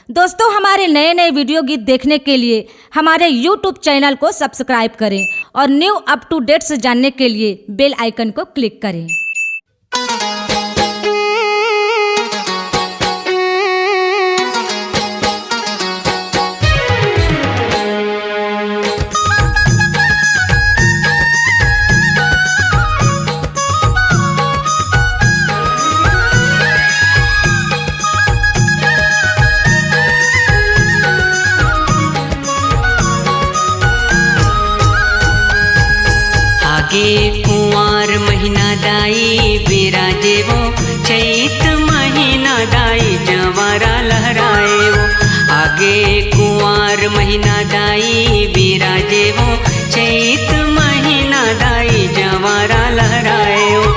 दोस्तों, हमारे नए नए वीडियो गीत देखने के लिए हमारे YouTube चैनल को सब्सक्राइब करें और न्यू अप टू डेट्स जानने के लिए बेल आइकन को क्लिक करें। आगे कुंवार महीना दाई बिराजे वो, चैत महीना दाई जवारा लहराए वो। आगे कुंवार महीना दाई बिराजे वो, चैत महीना दाई जवारा लहराए वो।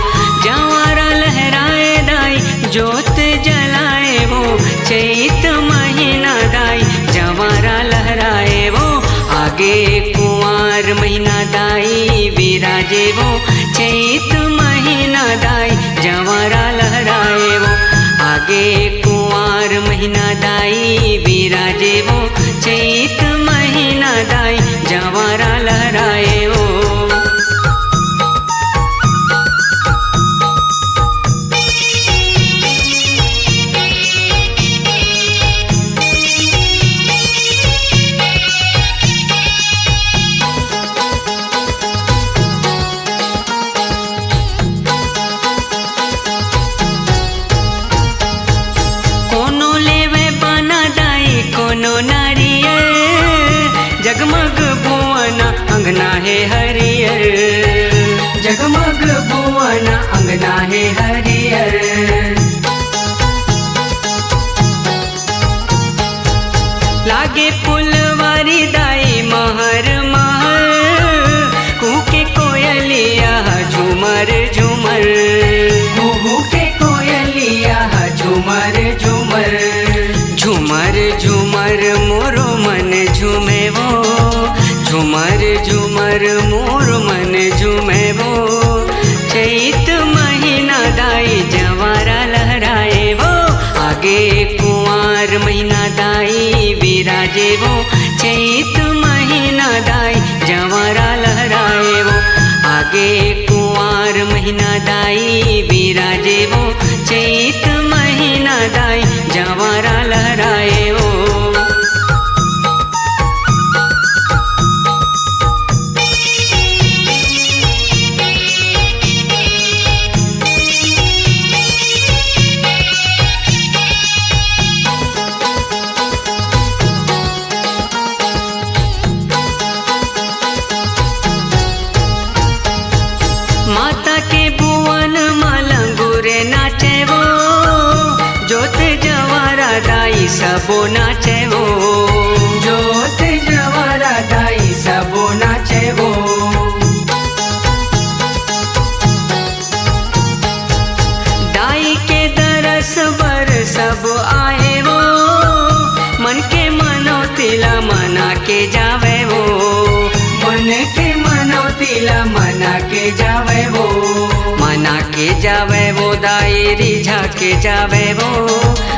जवारा लहराए दाई जोत जलाए वो, चैत महीना दाई जवारा लहराए वो। आगे कुंवार महीना दाई बिराजे वो, चैत महीना दाई जवारा लहराए वो। आगे कुंवार महीना दाई बिराजे वो, चैत महीना दाई जवारा लहराए वो। जगमग भुवन अंगना है हरियर, जगमग भुवन अंगना है हरियर। लागे फुलवारी दाई महर महर, कूके कोयलिया झूमर झूमर, कूके कोयलिया झूमर झूमर। झूमर झूमर मोरो मन झूमे वो, झूमर झूमर मोर मन झूमे वो। चैत महीना दाई जवारा लहराए वो, आगे कुंवार महीना दाई बिराजे वो, चैत महीना दाई जवारा लहराए वो। आगे कुंवार महीना दाई बिराजे वो, चैत महीना दाई जवारा लहराए वो। माता के भुवन मलंगुरे नाचे वो, जोत जवारा दाई सबो नाचे वो, जोत जवारा दाई सबो नाचे वो। दाई के दरस बर सब आए वो, मन के मनोतिला मना के जावे वो, मन के मनोतिला मना के जावे वो। मना के जावे वो दाई रिझा के जावे वो,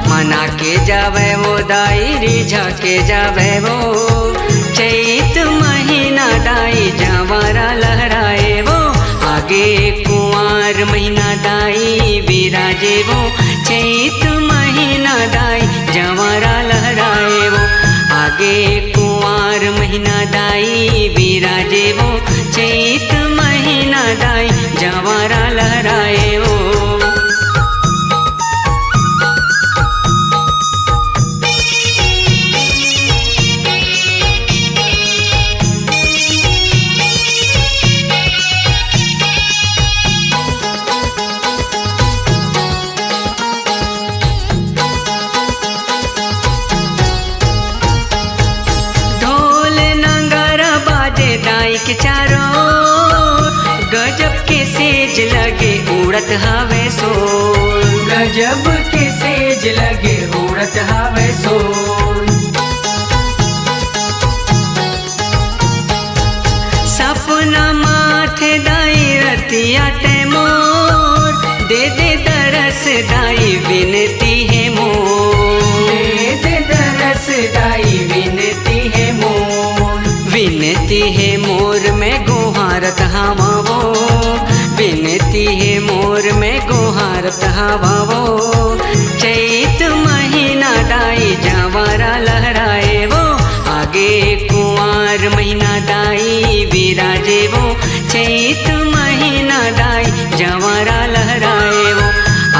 मना के जावे वो दाई रिझा के जावे वो। चैत महीना दाई जवारा लहराए वो, आगे कुंवार महीना दाई बिराजे वो, चैत महीना दाई जवारा लहराए वो। आगे कुंवार महीना दाई बिराजे वो, चैत महीना दाई जवारा लहराए वो। के चारों गजब के सेज लगे उड़त हवे सो, गजब के सेज लगे उड़त हवे सो। सपना माथे दाई रतिया ते मोर, दे दे दरस दाई विनती है मोर, दे दे दरस धामावो बिनती है मोर में गोहारत हवावो चैत महीना दाई जवारा लहराए वो आगे कुंवार महीना दाई विराजे वो चैत महीना दाई जवारा लहराए वो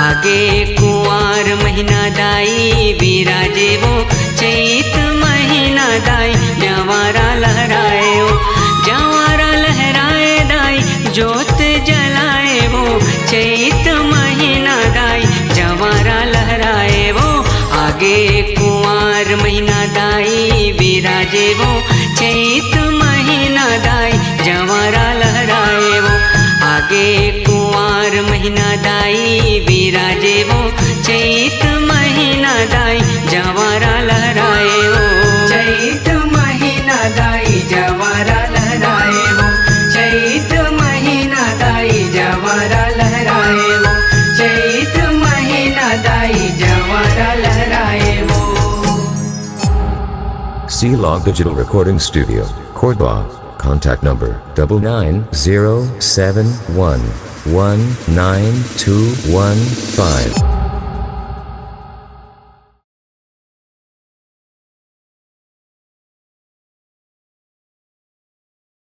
आगे कुंवार महीना दाई विराजे वो चैत महीना दाई जवारा लहराए वो जवारा लहराए दाई जोत जलाए वो चैत महीना दाई जवारा लहराए वो आगे कुंवार महीना दाई विराजे वो चैत महीना दाई जवारा लहराए वो आगे कुंवार महीना दाई विराजे वो चैत महीना दाई जवारा लहराए वो चैत महीना दाई जवारा लहराए वो चैत महीना दाई जवारा लहराए वो चैत महीना दाई जवारा लहराए वो C-Log Digital Recording Studio, Cordoba. Contact number 9907119215.